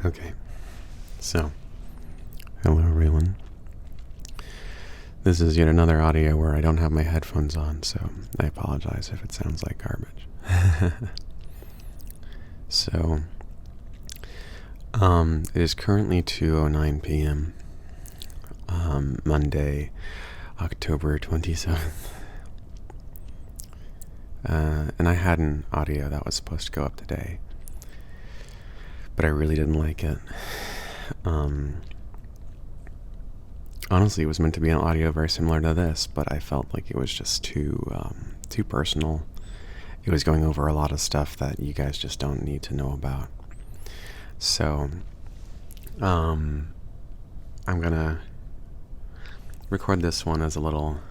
Okay, so, hello everyone. This is yet another audio where I don't have my headphones on, so I apologize if it sounds like garbage. So, it is currently 2:09 p.m., Monday, October 27th. And I had an audio that was supposed to go up today, but I really didn't like it. Honestly, it was meant to be an audio very similar to this, but I felt like it was just too personal. It was going over a lot of stuff that you guys just don't need to know about. So, I'm gonna record this one as a little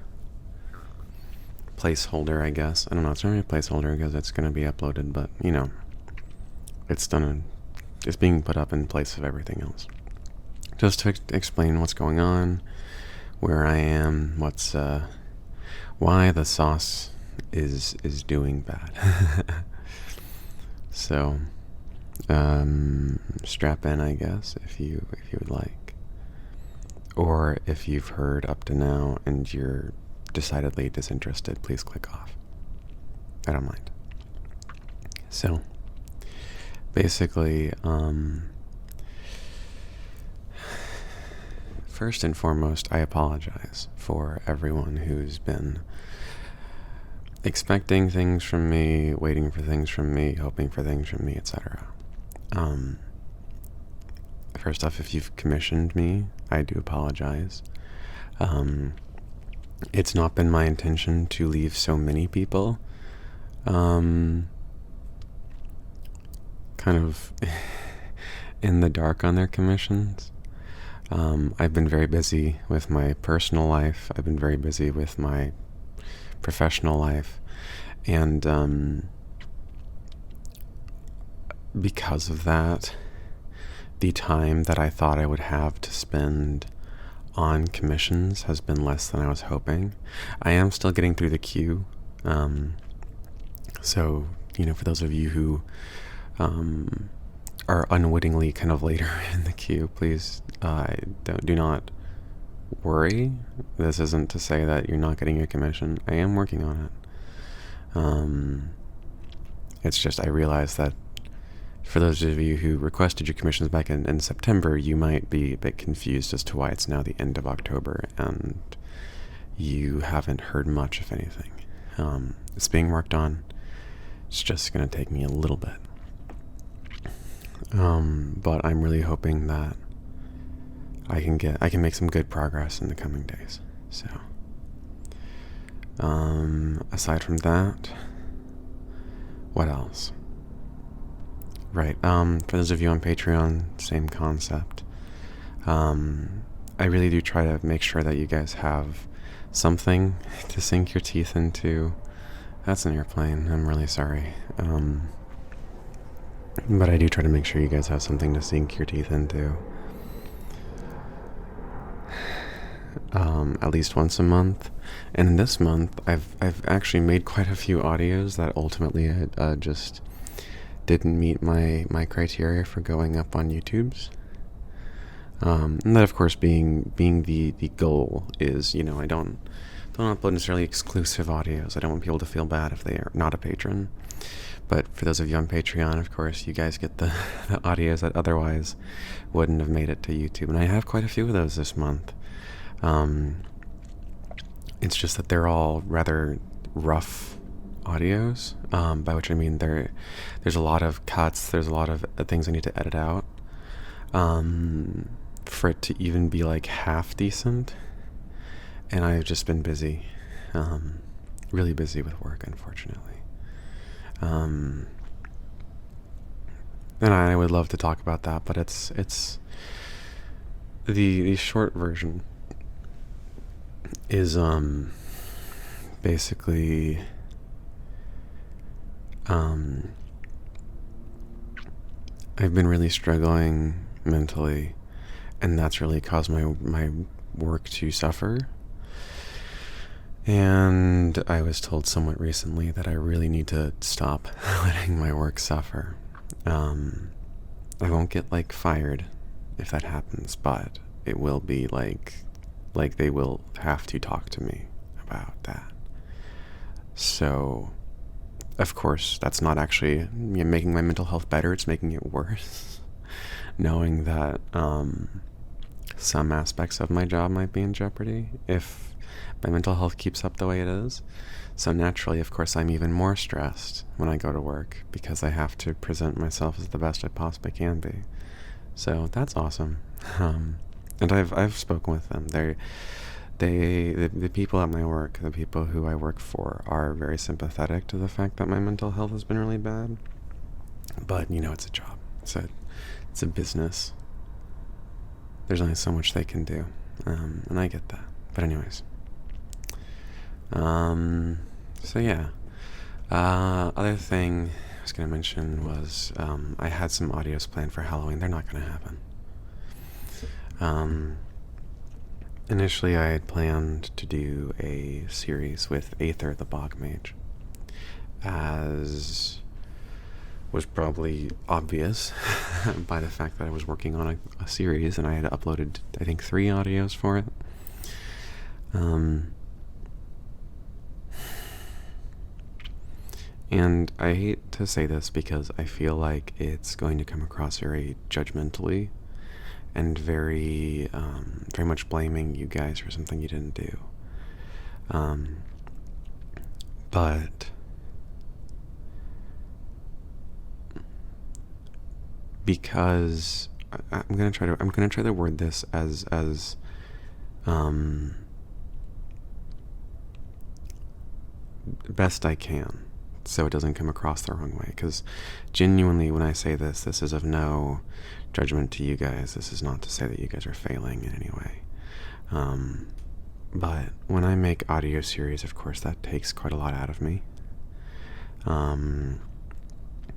placeholder, I guess. I don't know, it's not really a placeholder because it's gonna be uploaded, but, you know, it's being put up in place of everything else. Just to explain what's going on, where I am, why the sauce is doing bad. So, strap in, I guess, if you would like, or if you've heard up to now and you're decidedly disinterested, please click off. I don't mind. So, basically, first and foremost, I apologize for everyone who's been expecting things from me, waiting for things from me, hoping for things from me, etc. First off, if you've commissioned me, I do apologize. It's not been my intention to leave so many people kind of in the dark on their commissions. I've been very busy with my personal life. I've been very busy with my professional life. And because of that, the time that I thought I would have to spend on commissions has been less than I was hoping. I am still getting through the queue. So, you know, for those of you who are unwittingly kind of later in the queue, please do not worry. This isn't to say that you're not getting your commission. I am working on it. It's just I realize that for those of you who requested your commissions back in September, you might be a bit confused as to why it's now the end of October and you haven't heard much, if anything. It's being worked on. It's just going to take me a little bit. But I'm really hoping that I can make some good progress in the coming days. So, aside from that, what else? Right, for those of you on Patreon, same concept. I really do try to make sure that you guys have something to sink your teeth into. That's an airplane, I'm really sorry. But I do try to make sure you guys have something to sink your teeth into. At least once a month. And this month, I've actually made quite a few audios that ultimately just didn't meet my criteria for going up on YouTube's. And that, of course, being the goal is, you know, I don't upload necessarily exclusive audios. I don't want people to feel bad if they are not a patron. But for those of you on Patreon, of course, you guys get the audios that otherwise wouldn't have made it to YouTube. And I have quite a few of those this month. It's just that they're all rather rough audios, by which I mean there's a lot of cuts, there's a lot of things I need to edit out for it to even be like half decent. And I've just been busy, really busy with work, unfortunately. And I would love to talk about that, but it's the short version is basically I've been really struggling mentally, and that's really caused my work to suffer. And I was told somewhat recently that I really need to stop letting my work suffer. I won't get like fired if that happens, but it will be like they will have to talk to me about that. So, of course, that's not actually making my mental health better, it's making it worse. Knowing that some aspects of my job might be in jeopardy if my mental health keeps up the way it is. So naturally, of course, I'm even more stressed when I go to work because I have to present myself as the best I possibly can be. So that's awesome. And I've spoken with them. The people at my work, the people who I work for, are very sympathetic to the fact that my mental health has been really bad. But it's a job. It's a business. There's only so much they can do, and I get that. But anyways, so yeah. Other thing I was gonna mention was I had some audios planned for Halloween. They're not gonna happen. Initially, I had planned to do a series with Aether the Bog Mage, as was probably obvious by the fact that I was working on a series and I had uploaded, I think, 3 audios for it. And I hate to say this because I feel like it's going to come across very judgmentally and very much blaming you guys for something you didn't do. But because I'm gonna try to word this as best I can, so it doesn't come across the wrong way. Because genuinely, when I say this is of no judgment to you guys. This is not to say that you guys are failing in any way. But when I make audio series, of course, that takes quite a lot out of me. I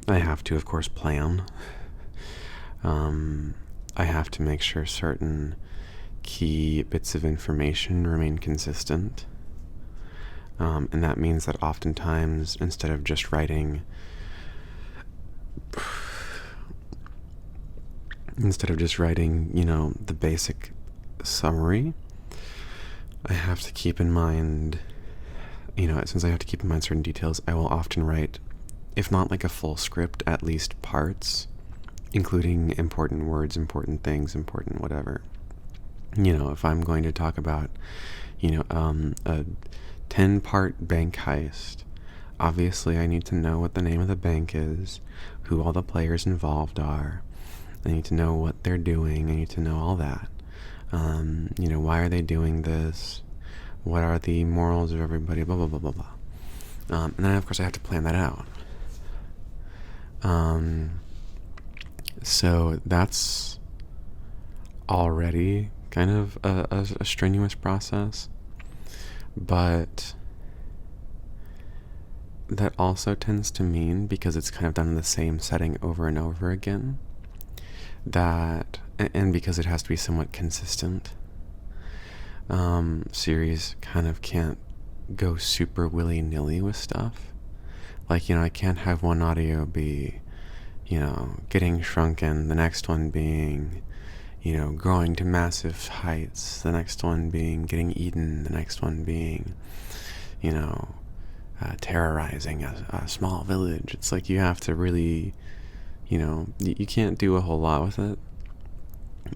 have to, of course, plan. I have to make sure certain key bits of information remain consistent. And that means that oftentimes, instead of just writing the basic summary, I have to keep in mind, since I have to keep in mind certain details, I will often write, if not like a full script, at least parts, including important words, important things, important whatever. If I'm going to talk about, a 10-part bank heist, obviously I need to know what the name of the bank is, who all the players involved are. I need to know what they're doing. I need to know all that. Why are they doing this? What are the morals of everybody? Blah, blah, blah, blah, blah. And then, of course, I have to plan that out. So that's already kind of a strenuous process. But that also tends to mean, because it's kind of done in the same setting over and over again, that, and because it has to be somewhat consistent, series kind of can't go super willy-nilly with stuff. Like, I can't have one audio be, getting shrunken, the next one being, growing to massive heights, the next one being getting eaten, the next one being, terrorizing a small village. It's like you have to really, you can't do a whole lot with it,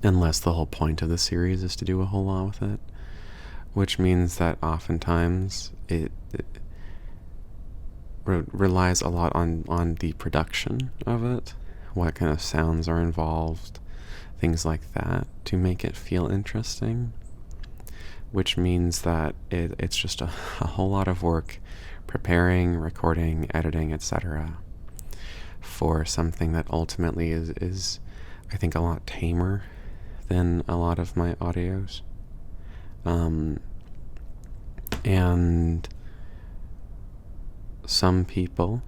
unless the whole point of the series is to do a whole lot with it, which means that oftentimes it relies a lot on the production of it, what kind of sounds are involved, things like that, to make it feel interesting, which means that it's just a whole lot of work preparing, recording, editing, etc., for something that ultimately is I think a lot tamer than a lot of my audios. And some people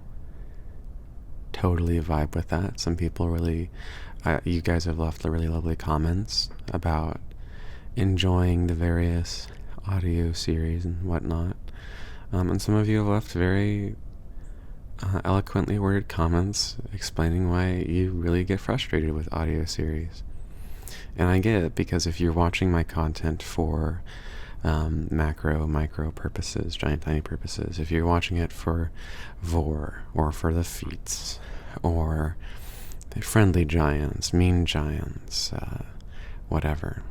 totally vibe with that. Some people really, you guys have left really lovely comments about enjoying the various audio series and whatnot. And some of you have left very eloquently worded comments explaining why you really get frustrated with audio series. And I get it, because if you're watching my content for macro, micro purposes, giant, tiny purposes, if you're watching it for vor, or for the feats, or the friendly giants, mean giants, whatever,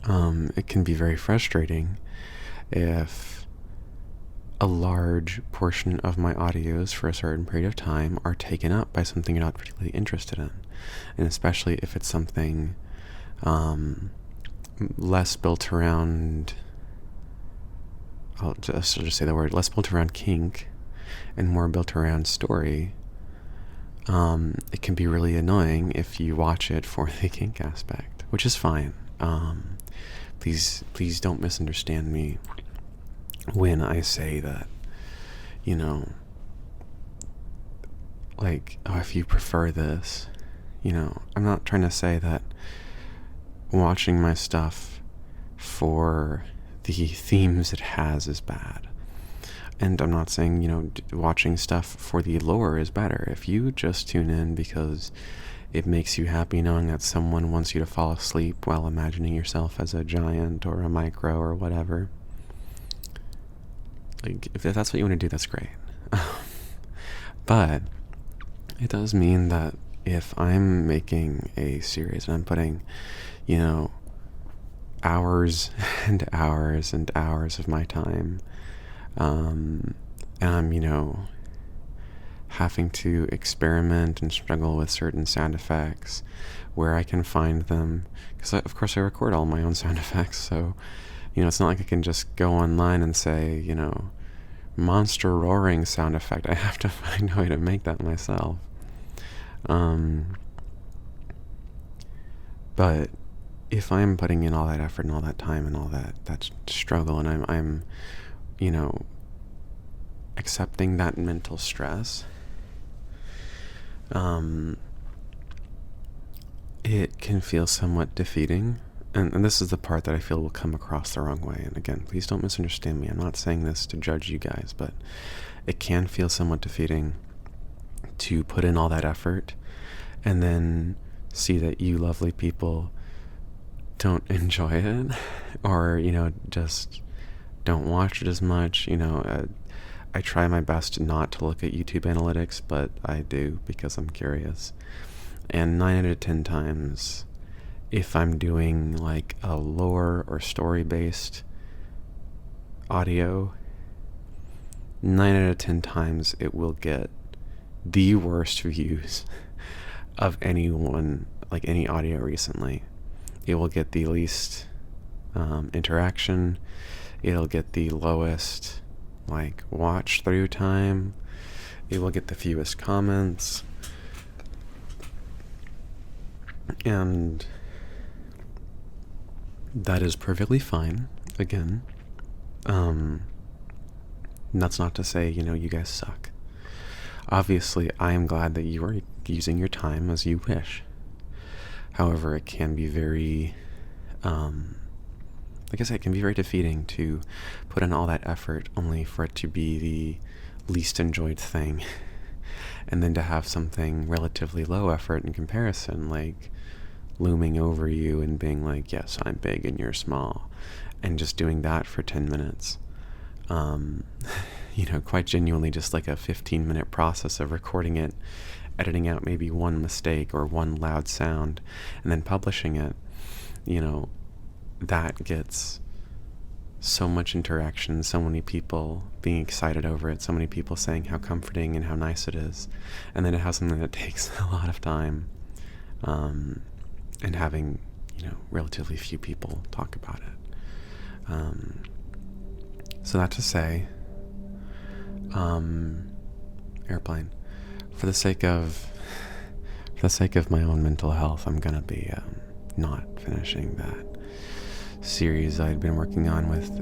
it can be very frustrating if a large portion of my audios for a certain period of time are taken up by something you're not particularly interested in. And especially if it's something less built around, I'll just say the word, less built around kink and more built around story, it can be really annoying if you watch it for the kink aspect, which is fine. Please don't misunderstand me when I say that, like, oh, if you prefer this, I'm not trying to say that watching my stuff for the themes it has is bad. And I'm not saying, watching stuff for the lore is better. If you just tune in because it makes you happy knowing that someone wants you to fall asleep while imagining yourself as a giant or a micro or whatever, like, if that's what you want to do, that's great. But it does mean that if I'm making a series and I'm putting, hours and hours and hours of my time, and I'm, having to experiment and struggle with certain sound effects where I can find them, because of course I record all my own sound effects, so it's not like I can just go online and say, monster roaring sound effect. I have to find a way to make that myself. But if I'm putting in all that effort and all that time and all that struggle, and I'm accepting that mental stress, it can feel somewhat defeating. And this is the part that I feel will come across the wrong way. And again, please don't misunderstand me. I'm not saying this to judge you guys, but it can feel somewhat defeating to put in all that effort and then see that you lovely people don't enjoy it, or, just don't watch it as much. I try my best not to look at YouTube analytics, but I do because I'm curious. And 9 out of 10 times, if I'm doing like a lore or story-based audio, 9 out of 10 times it will get the worst views of anyone, like any audio recently. It will get the least interaction. It'll get the lowest watch through time. It will get the fewest comments. And that is perfectly fine. Again, that's not to say, you guys suck. Obviously, I am glad that you are using your time as you wish. However, it can be very, like I said, it can be very defeating to put in all that effort only for it to be the least enjoyed thing. And then to have something relatively low effort in comparison, like looming over you and being like, yes, I'm big and you're small, and just doing that for 10 minutes. Quite genuinely just like a 15-minute process of recording it, editing out maybe one mistake or one loud sound, and then publishing it. That gets so much interaction, so many people being excited over it, so many people saying how comforting and how nice it is, and then it has something that takes a lot of time, and having, relatively few people talk about it. So that to say, airplane, for the sake of my own mental health, I'm gonna be not finishing that series I'd been working on with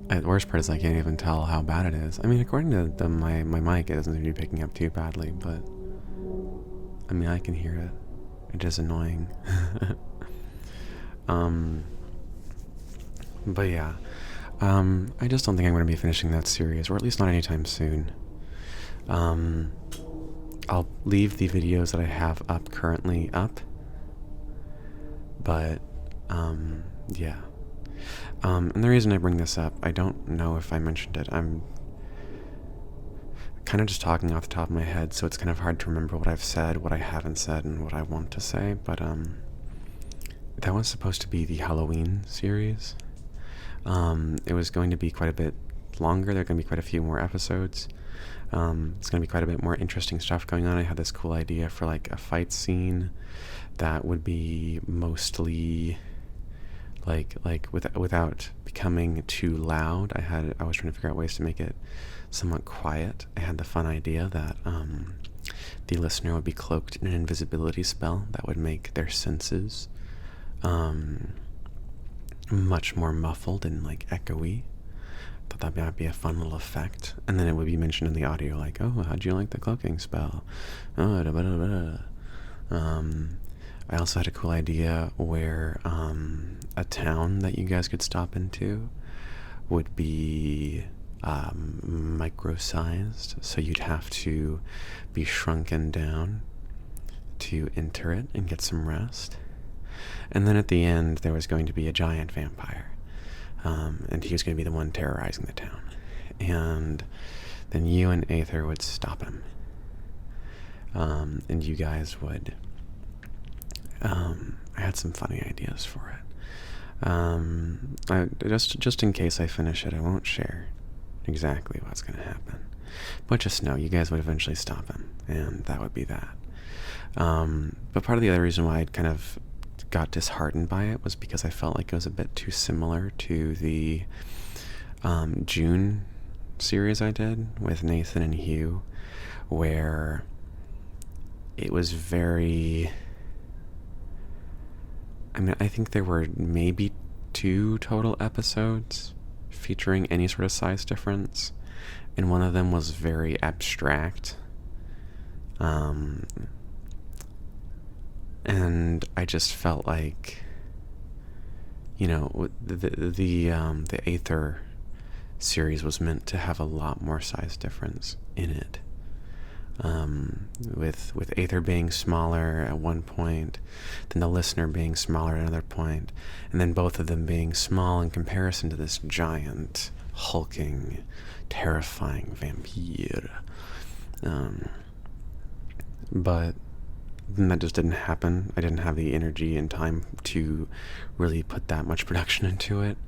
the worst part is I can't even tell how bad it is. I mean, according to my mic, it doesn't seem to be picking up too badly, but I mean, I can hear it. It is annoying. But yeah, I just don't think I'm going to be finishing that series, or at least not anytime soon. Um, I'll leave the videos that I have up currently up, but yeah. And the reason I bring this up, I don't know if I mentioned it. I'm kind of just talking off the top of my head, so it's kind of hard to remember what I've said, what I haven't said, and what I want to say. But that was supposed to be the Halloween series. It was going to be quite a bit longer. There are going to be quite a few more episodes. It's going to be quite a bit more interesting stuff going on. I had this cool idea for like a fight scene that would be mostly without becoming too loud. I was trying to figure out ways to make it somewhat quiet. I had the fun idea that the listener would be cloaked in an invisibility spell that would make their senses much more muffled and like echoey. Thought that might be a fun little effect. And then it would be mentioned in the audio like, oh, how'd you like the cloaking spell? Oh, da, da, da, da. I also had a cool idea where a town that you guys could stop into would be micro-sized, so you'd have to be shrunken down to enter it and get some rest. And then at the end, there was going to be a giant vampire, and he was going to be the one terrorizing the town. And then you and Aether would stop him, and you guys would... I had some funny ideas for it. Just in case I finish it, I won't share exactly what's going to happen. But just know, you guys would eventually stop him, and that would be that. But part of the other reason why I kind of got disheartened by it was because I felt like it was a bit too similar to the June series I did with Nathan and Hugh, where it was very... I mean, I think there were maybe 2 total episodes featuring any sort of size difference, and one of them was very abstract. And I just felt like, you know, the Aether series was meant to have a lot more size difference in it. With Aether being smaller at one point, then the listener being smaller at another point, and then both of them being small in comparison to this giant, hulking, terrifying vampire. But then that just didn't happen. I didn't have the energy and time to really put that much production into it.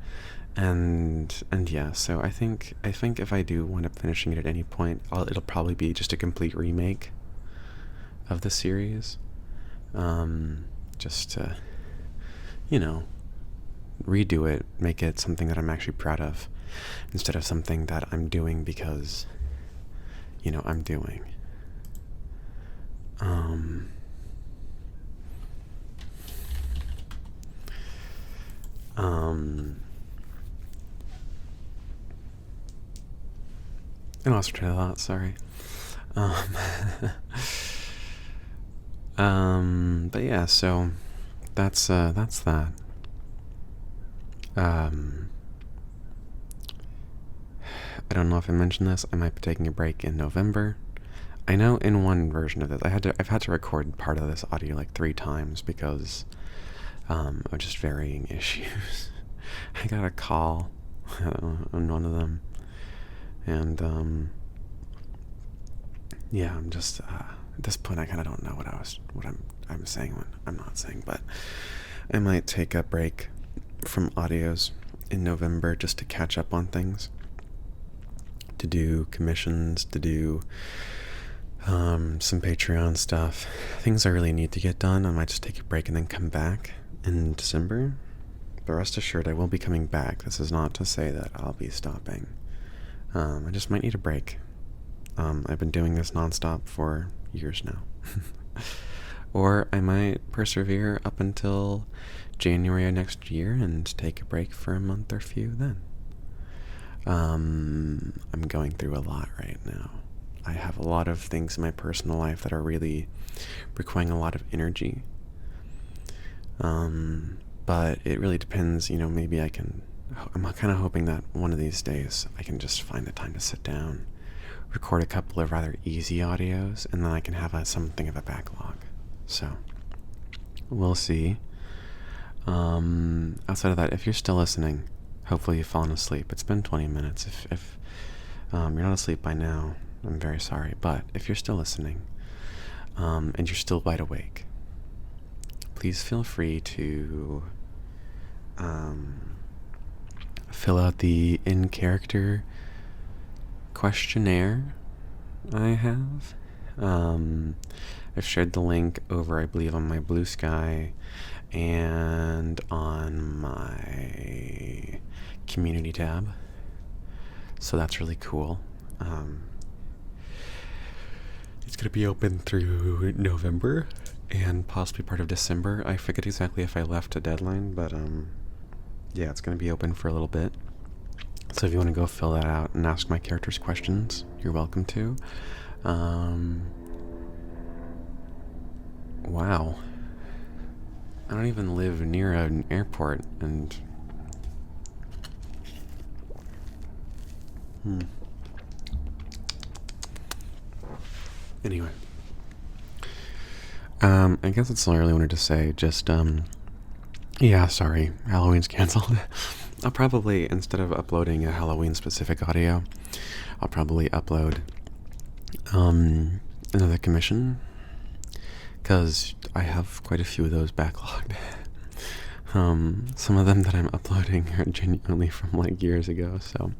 And yeah, so I think if I do wind up finishing it at any point, it'll probably be just a complete remake of the series, just to, you know, redo it, make it something that I'm actually proud of, instead of something that I'm doing because, you know, I'm doing. I lost train of thought, sorry. But yeah, so that's that. I don't know if I mentioned this. I might be taking a break in November. I know in one version of this, I've had to record part of this audio like 3 times because of just varying issues. I got a call on one of them, and yeah, I'm just at this point I kind of don't know what I'm saying when I'm not saying, but I might take a break from audios in November just to catch up on things, to do commissions, to do some Patreon stuff, things I really need to get done. I might just take a break and then come back in December. But rest assured, I will be coming back. This is not to say that I'll be stopping. I just might need a break. I've been doing this nonstop for years now. Or I might persevere up until January of next year and take a break for a month or few then. I'm going through a lot right now. I have a lot of things in my personal life that are really requiring a lot of energy. But it really depends, you know, maybe I can I'm kind of hoping that one of these days I can just find the time to sit down, record a couple of rather easy audios, and then I can have something of a backlog. So, we'll see. Outside of that, if you're still listening, hopefully you've fallen asleep. It's been 20 minutes. If you're not asleep by now, I'm very sorry. But if you're still listening, and you're still wide awake, please feel free to fill out the in-character questionnaire I have. I've shared the link over, I believe, on my Blue Sky and on my community tab. So that's really cool. It's going to be open through November and possibly part of December. I forget exactly if I left a deadline, but yeah, it's going to be open for a little bit. So if you want to go fill that out and ask my characters questions, you're welcome to. Wow. I don't even live near an airport, and anyway, I guess that's all I really wanted to say. Just yeah, sorry, Halloween's canceled. I'll probably, instead of uploading a Halloween specific audio, I'll probably upload another commission, because I have quite a few of those backlogged. Some of them that I'm uploading are genuinely from like years ago, so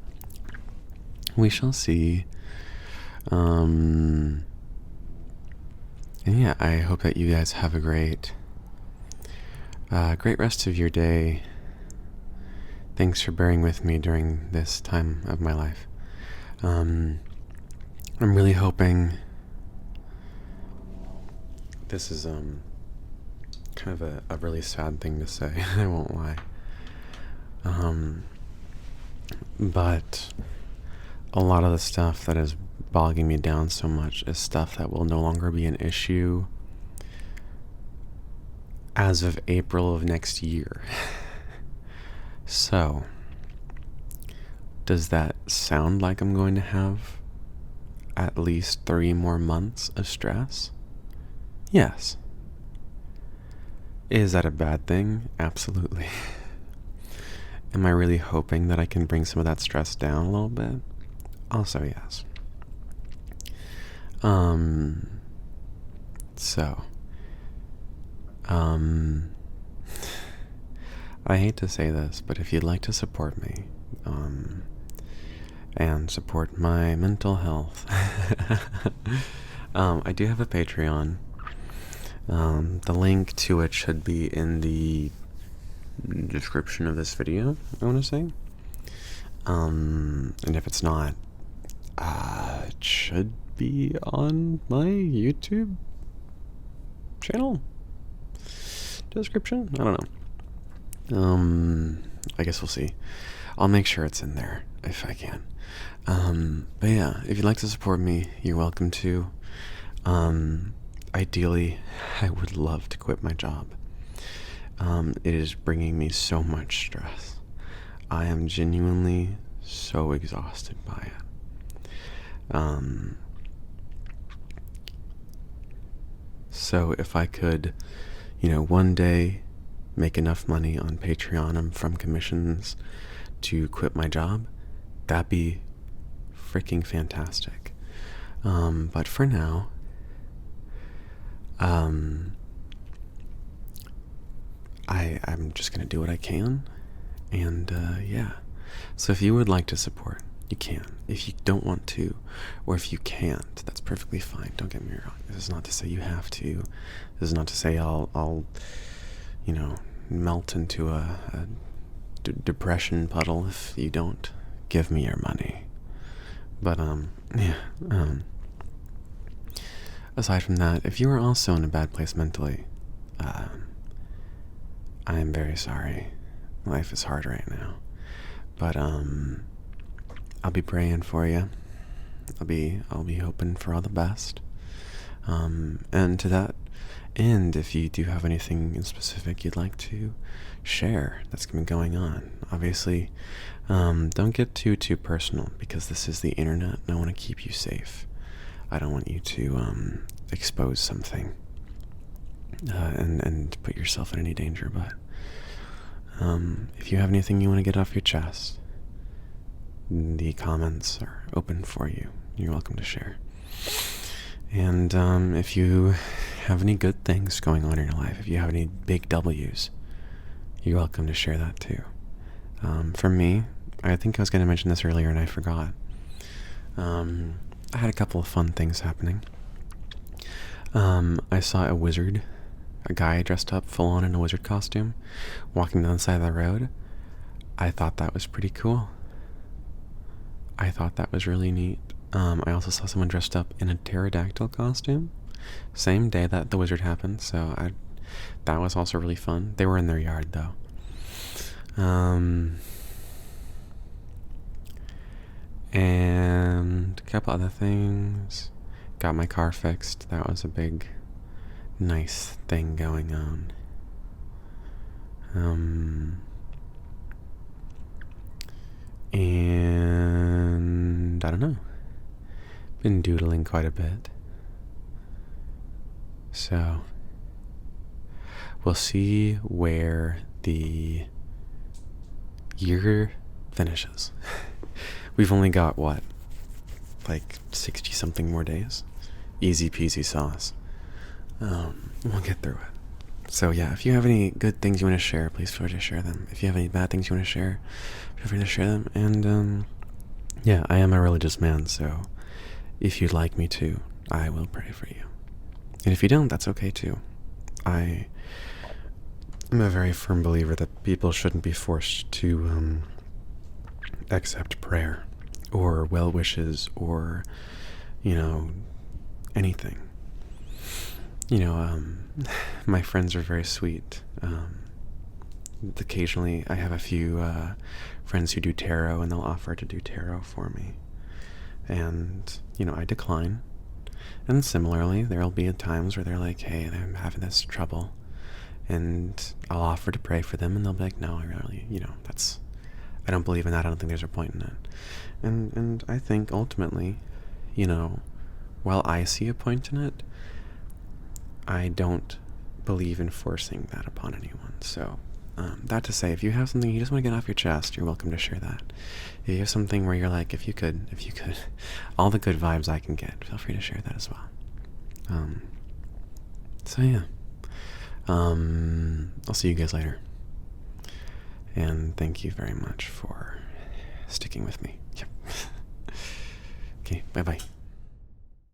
we shall see. And yeah, I hope that you guys have a great rest of your day. Thanks for bearing with me during this time of my life. I'm really hoping this is kind of a really sad thing to say. I won't lie. But a lot of the stuff that is bogging me down so much is stuff that will no longer be an issue as of April of next year. So, does that sound like I'm going to have at least 3 more months of stress? Yes. Is that a bad thing? Absolutely. Am I really hoping that I can bring some of that stress down a little bit? Also, yes. So, I hate to say this, but if you'd like to support me, and support my mental health, I do have a Patreon. The link to it should be in the description of this video, I want to say. And if it's not, it should be on my YouTube channel description. I don't know. I guess we'll see. I'll make sure it's in there if I can. But yeah, if you'd like to support me, you're welcome to. Ideally, I would love to quit my job. It is bringing me so much stress. I am genuinely so exhausted by it. So if I could, one day make enough money on Patreon and from commissions to quit my job, that'd be freaking fantastic. But for now, I'm just gonna do what I can, and yeah. So if you would like to support, you can. If you don't want to, or if you can't, that's perfectly fine. Don't get me wrong. This is not to say you have to. This is not to say I'll melt into a depression puddle if you don't give me your money. But yeah. Aside from that, if you are also in a bad place mentally, I am very sorry. Life is hard right now. But I'll be praying for you. I'll be hoping for all the best. And to that And if you do have anything in specific you'd like to share that's been going on, obviously, don't get too personal, because this is the internet and I want to keep you safe. I don't want you to expose something and put yourself in any danger. But if you have anything you want to get off your chest, the comments are open for you. You're welcome to share. And if you have any good things going on in your life, if you have any big W's, you're welcome to share that too. For me, I think I was going to mention this earlier and I forgot. I had a couple of fun things happening. I saw a wizard, a guy dressed up full on in a wizard costume, walking down the side of the road. I thought that was pretty cool. I thought that was really neat. I also saw someone dressed up in a pterodactyl costume, same day that the wizard happened, so that was also really fun. They were in their yard, though. And a couple other things. Got my car fixed. That was a big, nice thing going on. And I don't know. Been doodling quite a bit. So we'll see where the year finishes. We've only got, what, like 60 something more days? Easy peasy sauce. We'll get through it. So yeah, if you have any good things you want to share, please feel free to share them. If you have any bad things you want to share, feel free to share them. And yeah, I am a religious man, so if you'd like me to, I will pray for you. And if you don't, that's okay too. I'm a very firm believer that people shouldn't be forced to accept prayer or well wishes or, anything. My friends are very sweet. Occasionally I have a few friends who do tarot, and they'll offer to do tarot for me. And, I decline. And similarly, there'll be times where they're like, hey, I'm having this trouble. And I'll offer to pray for them, and they'll be like, no, I really, I don't believe in that. I don't think there's a point in it. And I think ultimately, while I see a point in it, I don't believe in forcing that upon anyone. So, that to say, if you have something you just want to get off your chest, you're welcome to share that. If you have something where you're like, if you could, all the good vibes I can get, feel free to share that as well. So yeah. I'll see you guys later. And thank you very much for sticking with me. Yep. Okay, bye-bye.